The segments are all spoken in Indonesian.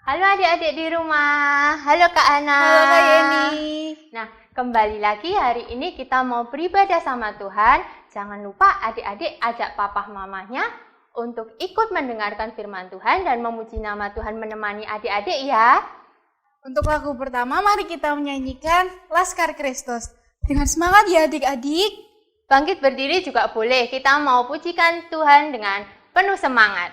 Halo adik-adik di rumah. Halo Kak Ana. Halo Kak Yeni. Nah, kembali lagi hari ini kita mau beribadah sama Tuhan. Jangan lupa adik-adik ajak papa mamanya untuk ikut mendengarkan firman Tuhan dan memuji nama Tuhan menemani adik-adik ya. Untuk lagu pertama, mari kita menyanyikan Laskar Kristus. Dengan semangat ya adik-adik. Bangkit berdiri juga boleh. Kita mau pujikan Tuhan dengan penuh semangat.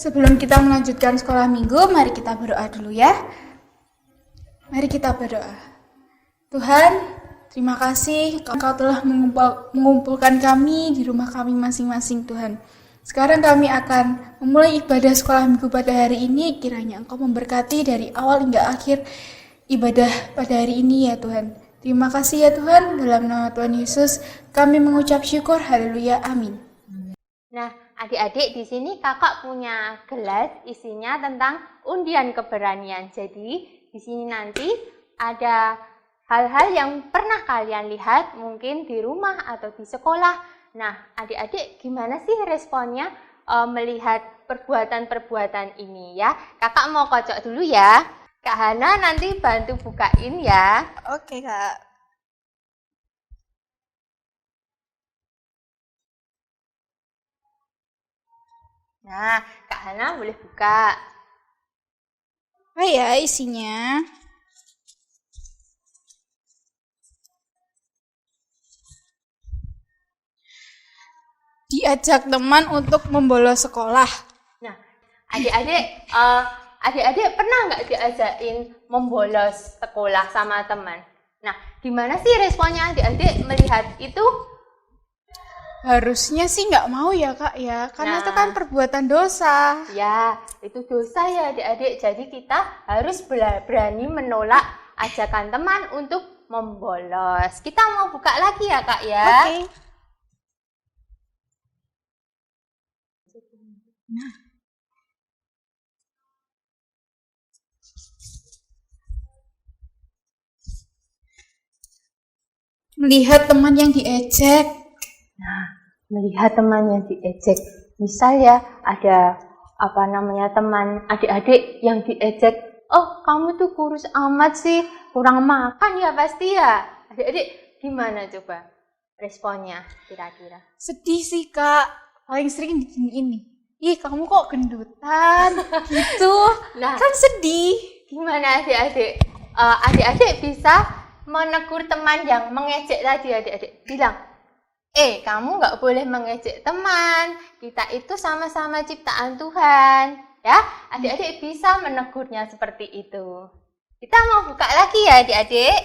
Sebelum kita melanjutkan sekolah minggu, mari kita berdoa dulu ya. Mari kita berdoa. Tuhan, terima kasih Engkau telah mengumpulkan kami di rumah kami masing-masing Tuhan. Sekarang kami akan memulai ibadah sekolah minggu pada hari ini. Kiranya Engkau memberkati dari awal hingga akhir ibadah pada hari ini ya Tuhan. Terima kasih ya Tuhan, dalam nama Tuhan Yesus kami mengucap syukur, haleluya, amin. Nah, adik-adik di sini kakak punya gelas isinya tentang undian keberanian. Jadi di sini nanti ada hal-hal yang pernah kalian lihat mungkin di rumah atau di sekolah. Nah, adik-adik gimana sih responnya melihat perbuatan-perbuatan ini ya? Kakak mau kocok dulu ya. Kak Hana nanti bantu bukain ya. Oke Kak. Nah, Kak Hana boleh buka. Apa ya isinya? Diajak teman untuk membolos sekolah. Nah, adik-adik pernah nggak diajakin membolos sekolah sama teman? Nah, gimana sih responnya adik-adik melihat itu? Harusnya sih nggak mau ya Kak ya, karena itu kan perbuatan dosa. Ya, itu dosa ya adik-adik. Jadi kita harus berani menolak ajakan teman untuk membolos. Kita mau buka lagi ya Kak ya. Oke. Melihat teman yang diejek. Nah, melihat teman yang diejek. Misal ya, ada teman adik-adik yang diejek. Oh, kamu tuh kurus amat sih, kurang makan ya pasti ya. Adik-adik gimana coba responnya kira-kira? Sedih sih Kak, paling sering diginiin nih. Ih, kamu kok gendutan gitu. Nah, kan sedih. Gimana adik-adik? Adik-adik bisa menegur teman yang mengejek tadi, adik-adik. Bilang, kamu nggak boleh mengejek teman. Kita itu sama-sama ciptaan Tuhan. Ya, adik-adik bisa menegurnya seperti itu. Kita mau buka lagi ya adik-adik.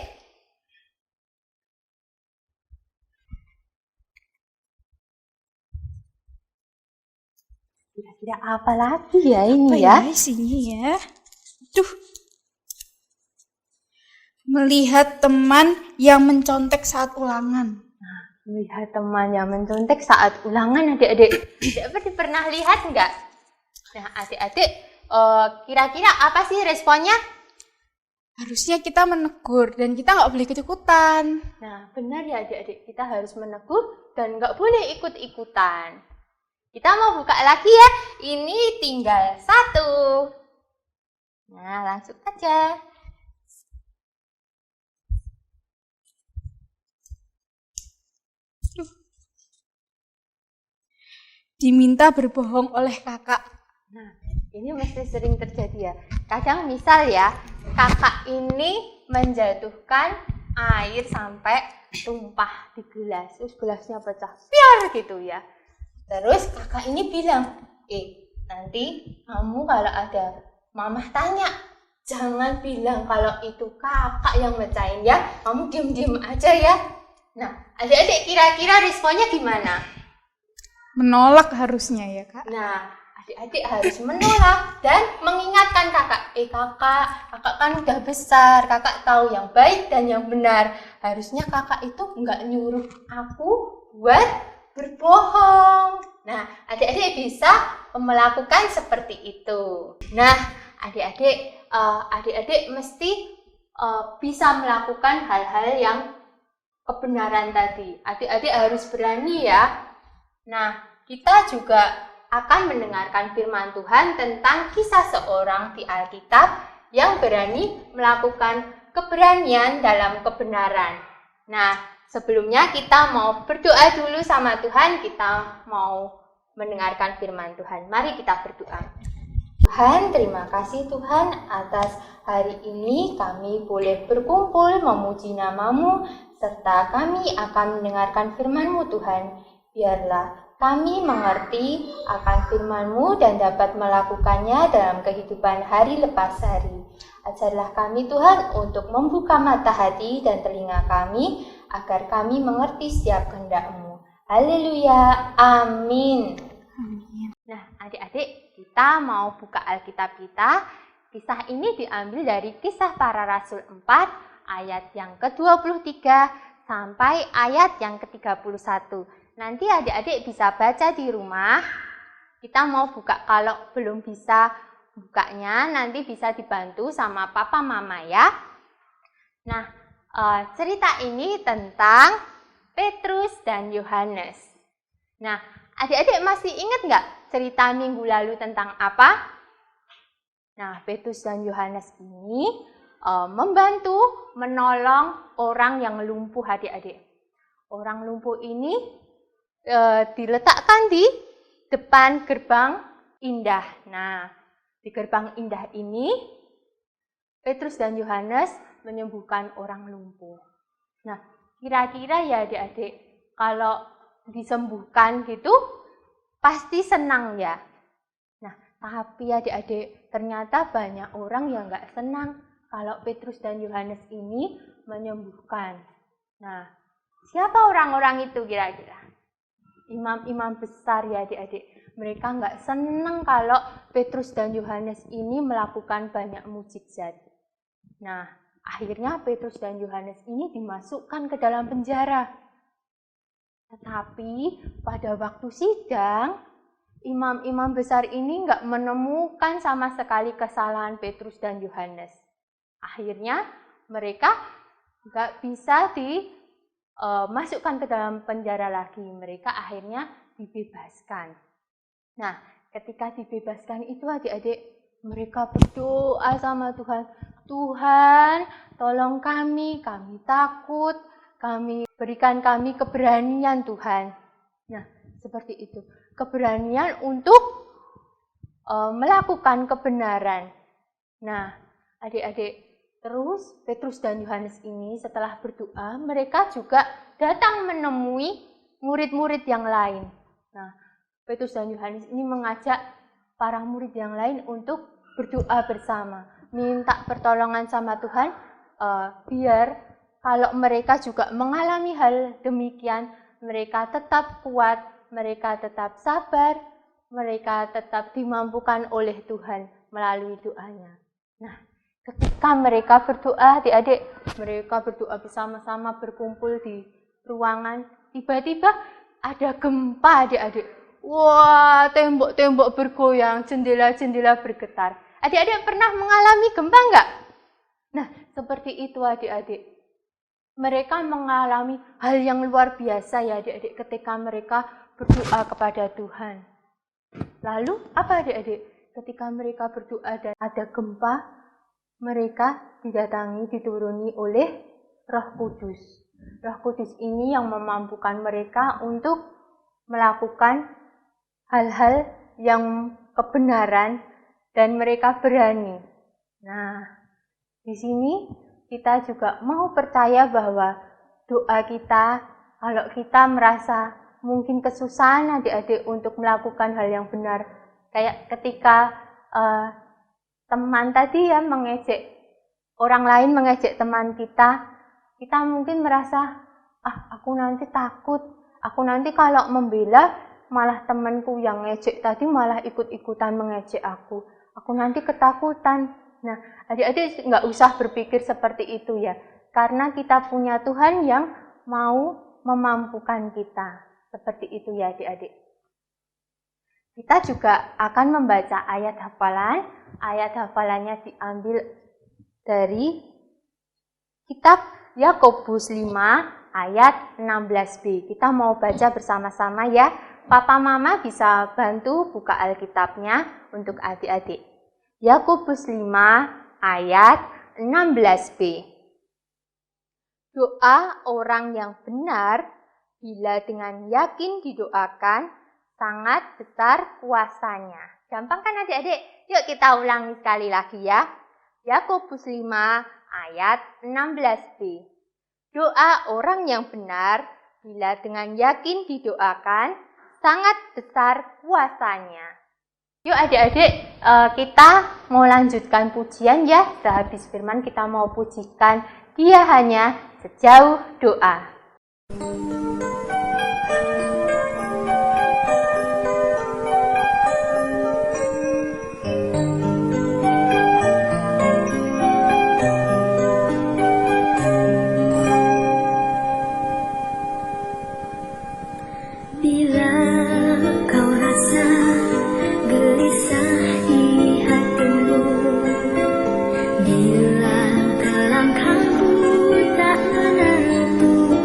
Kira-kira apa lagi ya ini ya? Apa ya isinya ya? Duh. Melihat teman yang mencontek saat ulangan. Nah, melihat teman yang mencontek saat ulangan, adik-adik. Adik-adik pernah lihat enggak? Nah, adik-adik, kira-kira apa sih responnya? Harusnya kita menegur dan kita nggak boleh ikut-ikutan. Nah, benar ya adik-adik. Kita harus menegur dan nggak boleh ikut-ikutan. Kita mau buka lagi ya. Ini tinggal 1. Nah, langsung aja. Diminta berbohong oleh kakak. Nah, ini mesti sering terjadi ya. Kadang misal ya, kakak ini menjatuhkan air sampai tumpah di gelas. Terus gelasnya pecah, piar gitu ya. Terus kakak ini bilang, nanti kamu kalau ada mamah tanya, jangan bilang kalau itu kakak yang mecahin ya. Kamu diem-diem aja ya. Nah, adik-adik kira-kira responnya gimana? Menolak harusnya ya Kak. Nah, adik-adik harus menolak dan mengingatkan kakak. Kakak kan udah besar, kakak tahu yang baik dan yang benar. Harusnya kakak itu nggak nyuruh aku buat berbohong. Nah, adik-adik bisa melakukan seperti itu. Nah, adik-adik mesti bisa melakukan hal-hal yang kebenaran tadi. Adik-adik harus berani ya. Nah, kita juga akan mendengarkan firman Tuhan tentang kisah seorang di Alkitab yang berani melakukan keberanian dalam kebenaran. Nah, sebelumnya kita mau berdoa dulu sama Tuhan, kita mau mendengarkan firman Tuhan. Mari kita berdoa. Tuhan, terima kasih Tuhan atas hari ini kami boleh berkumpul memuji nama-Mu, serta kami akan mendengarkan firman-Mu Tuhan. Biarlah kami mengerti akan firman-Mu dan dapat melakukannya dalam kehidupan hari lepas hari. Ajarlah kami Tuhan untuk membuka mata hati dan telinga kami, agar kami mengerti setiap kehendak-Mu. Haleluya, amin. Nah, adik-adik, kita mau buka Alkitab kita. Kisah ini diambil dari Kisah Para Rasul 4, ayat yang ke-23 sampai ayat yang ke-31. Nanti adik-adik bisa baca di rumah. Kita mau buka, kalau belum bisa bukanya nanti bisa dibantu sama papa mama ya. Nah, cerita ini tentang Petrus dan Yohanes. Nah, adik-adik masih ingat nggak cerita minggu lalu tentang apa? Nah, Petrus dan Yohanes ini membantu menolong orang yang lumpuh adik-adik. Orang lumpuh ini diletakkan di depan gerbang indah. Nah, di gerbang indah ini Petrus dan Yohanes menyembuhkan orang lumpuh. Nah, kira-kira ya adik-adik, kalau disembuhkan gitu pasti senang ya. Nah, tapi adik-adik, ternyata banyak orang yang nggak senang kalau Petrus dan Yohanes ini menyembuhkan. Nah, siapa orang-orang itu kira-kira? Imam-imam besar ya adik-adik. Mereka nggak senang kalau Petrus dan Yohanes ini melakukan banyak mukjizat. Nah, akhirnya Petrus dan Yohanes ini dimasukkan ke dalam penjara. Tetapi pada waktu sidang, imam-imam besar ini nggak menemukan sama sekali kesalahan Petrus dan Yohanes. Akhirnya mereka nggak bisa dimasukkan ke dalam penjara lagi. Mereka akhirnya dibebaskan. Nah, ketika dibebaskan itu adik-adik, mereka berdoa sama Tuhan. Tuhan, tolong kami takut, berikan kami keberanian Tuhan. Nah, seperti itu. Keberanian untuk melakukan kebenaran. Nah, adik-adik, terus Petrus dan Yohanes ini setelah berdoa, mereka juga datang menemui murid-murid yang lain. Nah, Petrus dan Yohanes ini mengajak para murid yang lain untuk berdoa bersama, minta pertolongan sama Tuhan, biar kalau mereka juga mengalami hal demikian, mereka tetap kuat, mereka tetap sabar, mereka tetap dimampukan oleh Tuhan melalui doanya. Nah, ketika mereka berdoa, adik-adik, mereka berdoa bersama-sama berkumpul di ruangan, tiba-tiba ada gempa, adik-adik. Wah, tembok-tembok bergoyang, jendela-jendela bergetar. Adik-adik pernah mengalami gempa enggak? Nah, seperti itu adik-adik. Mereka mengalami hal yang luar biasa ya adik-adik ketika mereka berdoa kepada Tuhan. Lalu apa adik-adik? Ketika mereka berdoa dan ada gempa, mereka dituruni oleh Roh Kudus. Roh Kudus ini yang memampukan mereka untuk melakukan hal-hal yang kebenaran dan mereka berani. Nah, di sini kita juga mau percaya bahwa doa kita, kalau kita merasa mungkin kesusahan adik-adik untuk melakukan hal yang benar, kayak ketika teman tadi ya mengejek, orang lain mengejek teman kita mungkin merasa, aku nanti takut, aku nanti kalau membela malah temanku yang ngejek tadi malah ikut-ikutan mengejek aku nanti ketakutan. Nah, adik-adik nggak usah berpikir seperti itu ya, karena kita punya Tuhan yang mau memampukan kita. Seperti itu ya adik-adik. Kita juga akan membaca ayat hafalan. Ayat hafalannya diambil dari kitab Yakobus 5 ayat 16b. Kita mau baca bersama-sama ya. Papa Mama bisa bantu buka Alkitabnya untuk adik-adik. Yakobus 5 ayat 16b. Doa orang yang benar bila dengan yakin didoakan sangat besar kuasanya. Gampang kan adik-adik? Yuk kita ulangi sekali lagi ya. Yakobus 5 ayat 16b. Doa orang yang benar bila dengan yakin didoakan sangat besar kuasanya. Yuk adik-adik, kita mau lanjutkan pujian ya. Sehabis firman kita mau pujikan Dia hanya sejauh doa. Bila kelangkangku tak menentu,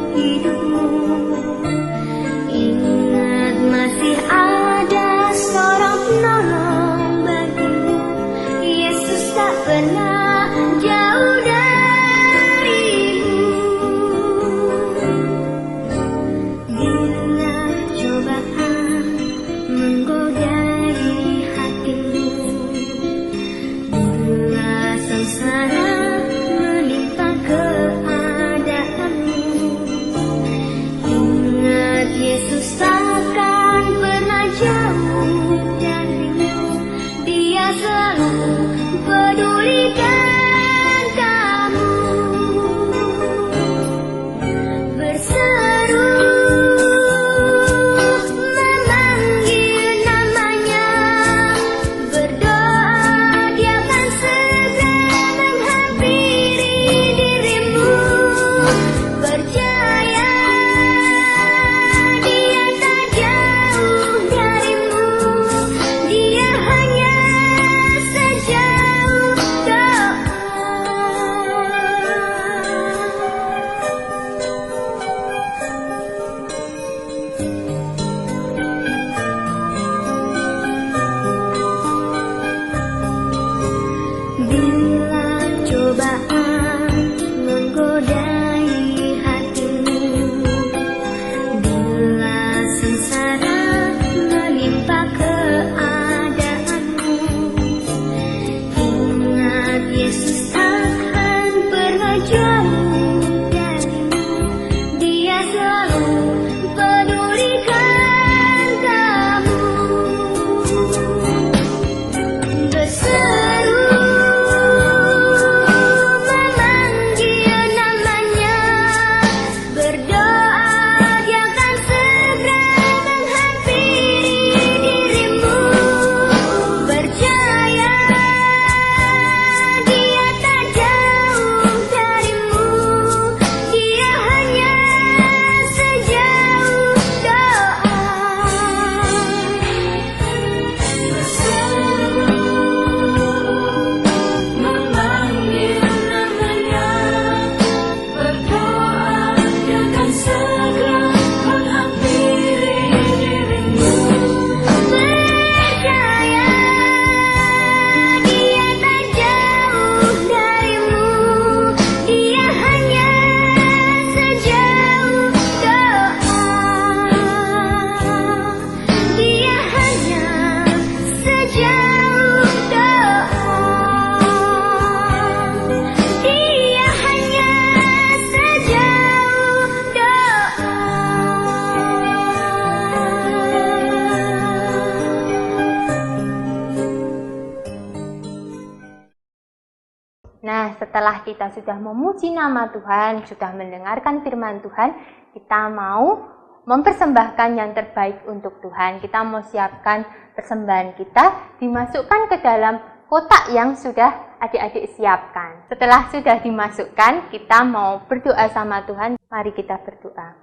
setelah kita sudah memuji nama Tuhan, sudah mendengarkan firman Tuhan, kita mau mempersembahkan yang terbaik untuk Tuhan. Kita mau siapkan persembahan kita, dimasukkan ke dalam kotak yang sudah adik-adik siapkan. Setelah sudah dimasukkan, kita mau berdoa sama Tuhan. Mari kita berdoa.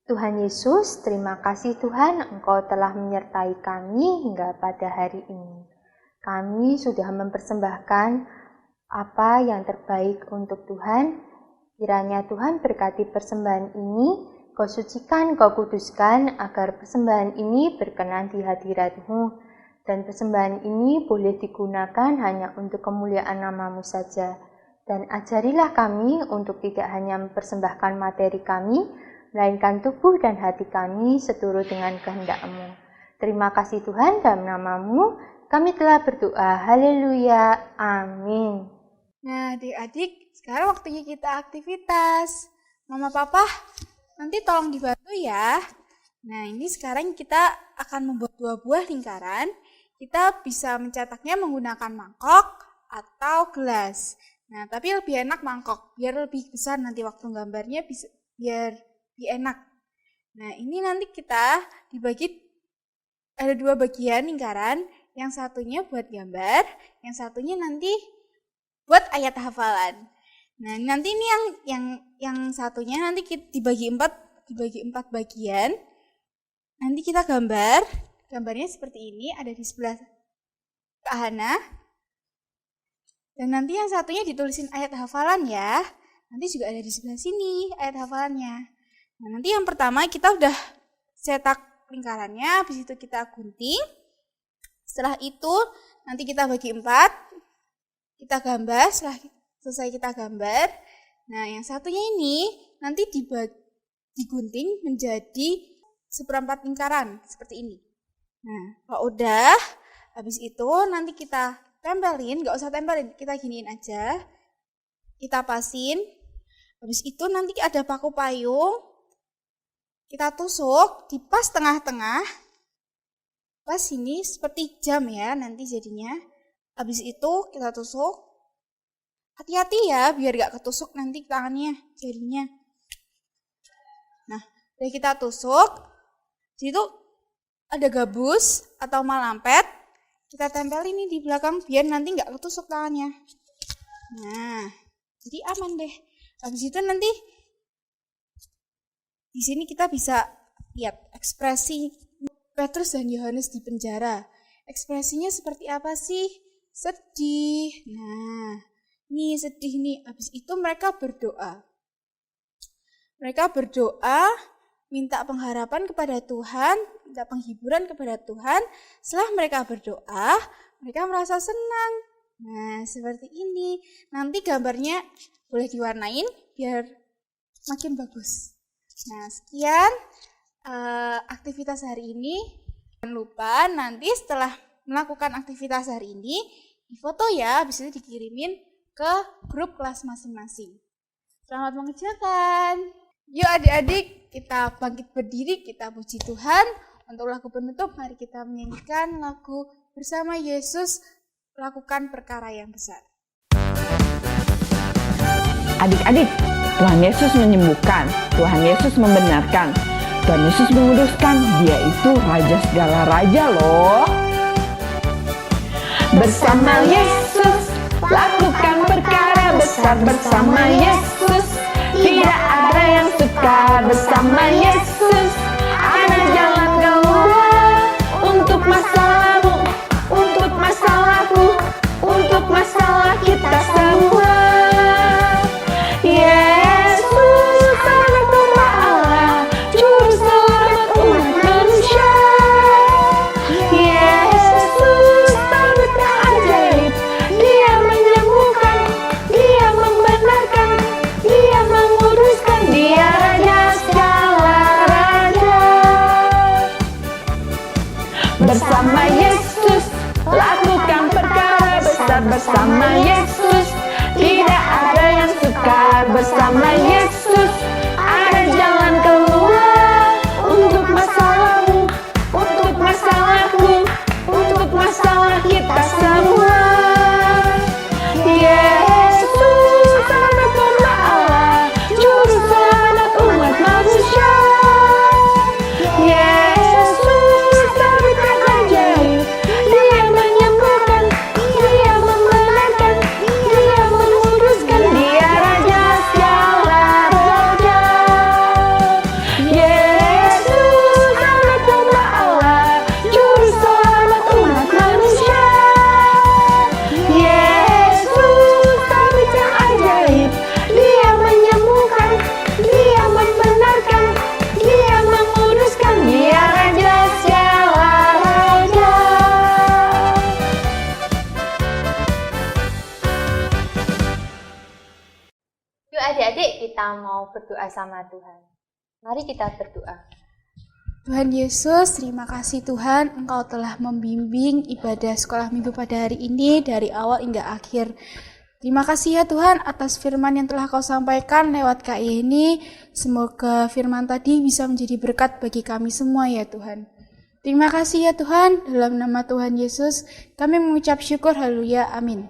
Tuhan Yesus, terima kasih Tuhan, Engkau telah menyertai kami hingga pada hari ini. Kami sudah mempersembahkan apa yang terbaik untuk Tuhan. Kiranya Tuhan berkati persembahan ini, Kau sucikan, Kau kuduskan, agar persembahan ini berkenan di hadirat-Mu. Dan persembahan ini boleh digunakan hanya untuk kemuliaan nama-Mu saja. Dan ajarilah kami untuk tidak hanya mempersembahkan materi kami, melainkan tubuh dan hati kami seturut dengan kehendak-Mu. Terima kasih Tuhan, dalam nama-Mu kami telah berdoa. Haleluya. Amin. Nah, adik-adik, sekarang waktunya kita aktivitas. Mama, Papa, nanti tolong dibantu ya. Nah, ini sekarang kita akan membuat 2 buah lingkaran. Kita bisa mencetaknya menggunakan mangkok atau gelas. Nah, tapi lebih enak mangkok, biar lebih besar nanti waktu gambarnya biar lebih enak. Nah, ini nanti kita dibagi, ada 2 bagian lingkaran. Yang satunya buat gambar, yang satunya nanti buat ayat hafalan. Nah, nanti ini yang satunya nanti kita dibagi 4 bagian. Nanti kita gambar. Gambarnya seperti ini, ada di sebelah Kak Hana. Dan nanti yang satunya ditulisin ayat hafalan ya. Nanti juga ada di sebelah sini ayat hafalannya. Nah, nanti yang pertama kita udah cetak lingkarannya, habis itu kita gunting. Setelah itu nanti kita bagi 4. Kita gambar, setelah selesai kita gambar. Nah, yang satunya ini nanti digunting menjadi 1/4 lingkaran seperti ini. Nah, kalau udah, habis itu nanti kita tempelin, nggak usah tempelin, kita giniin aja. Kita pasin. Habis itu nanti ada paku payung. Kita tusuk di pas tengah-tengah. Pas ini seperti jam ya nanti jadinya. Habis itu kita tusuk. Hati-hati ya biar gak ketusuk nanti tangannya jadinya. Nah, udah kita tusuk. Di situ ada gabus atau malampet. Kita tempel ini di belakang biar nanti gak ketusuk tangannya. Nah, jadi aman deh. Habis itu nanti di sini kita bisa lihat ekspresi Petrus dan Yohanes di penjara. Ekspresinya seperti apa sih? Sedih. Nah, ini sedih nih. Habis itu mereka berdoa. Mereka berdoa, minta pengharapan kepada Tuhan, minta penghiburan kepada Tuhan. Setelah mereka berdoa, mereka merasa senang. Nah, seperti ini. Nanti gambarnya boleh diwarnain biar makin bagus. Nah, sekian aktivitas hari ini. Jangan lupa nanti setelah melakukan aktivitas hari ini, difoto ya, habis itu dikirimin ke grup kelas masing-masing. Selamat mengerjakan. Yuk adik-adik, kita bangkit berdiri, kita puji Tuhan. Untuk lagu penutup, mari kita menyanyikan lagu Bersama Yesus Lakukan Perkara yang Besar. Adik-adik, Tuhan Yesus menyembuhkan, Tuhan Yesus membenarkan, Tuhan Yesus menguduskan, Dia itu Raja segala raja loh. Bersama Yesus, lakukan perkara besar. Bersama Yesus, tidak ada yang sukar. Bersama Yesus, ada jalan keluar. Untuk masalahmu, untuk masalahku, untuk masalah kita semua. Yesus, anak domba Allah, juru selamat umat manusia. Yesus, tanda ajaib, Dia menyembuhkan, Dia membenarkan, Dia menguduskan, Dia Raja segala raja. Bersama Yesus, lakukan perkara besar. Bersama Yesus, tidak ada yang sukar. Bersama Yesus, ada jalan keluar. Untuk masalahmu, untuk masalahku, untuk masalah kita semua. adik-adik kita mau berdoa sama Tuhan. Mari kita berdoa. Tuhan Yesus, terima kasih Tuhan, Engkau telah membimbing ibadah sekolah minggu pada hari ini dari awal hingga akhir. Terima kasih ya Tuhan atas firman yang telah Kau sampaikan lewat Kak Yeni. Semoga firman tadi bisa menjadi berkat bagi kami semua ya Tuhan. Terima kasih ya Tuhan, dalam nama Tuhan Yesus kami mengucap syukur, haleluya, amin.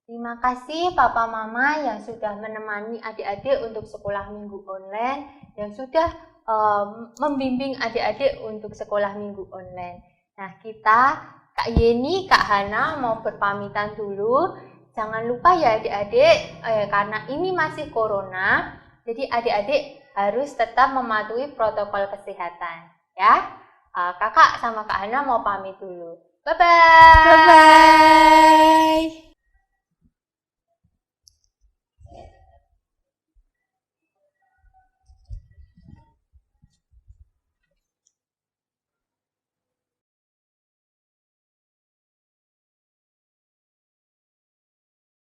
Terima kasih Papa Mama yang sudah menemani adik-adik untuk sekolah minggu online, yang sudah membimbing adik-adik untuk sekolah minggu online. Nah, kita, Kak Yeni, Kak Hana mau berpamitan dulu. Jangan lupa ya adik-adik, karena ini masih corona, jadi adik-adik harus tetap mematuhi protokol kesehatan. Ya, Kakak sama Kak Hana mau pamit dulu. Bye-bye. Bye-bye.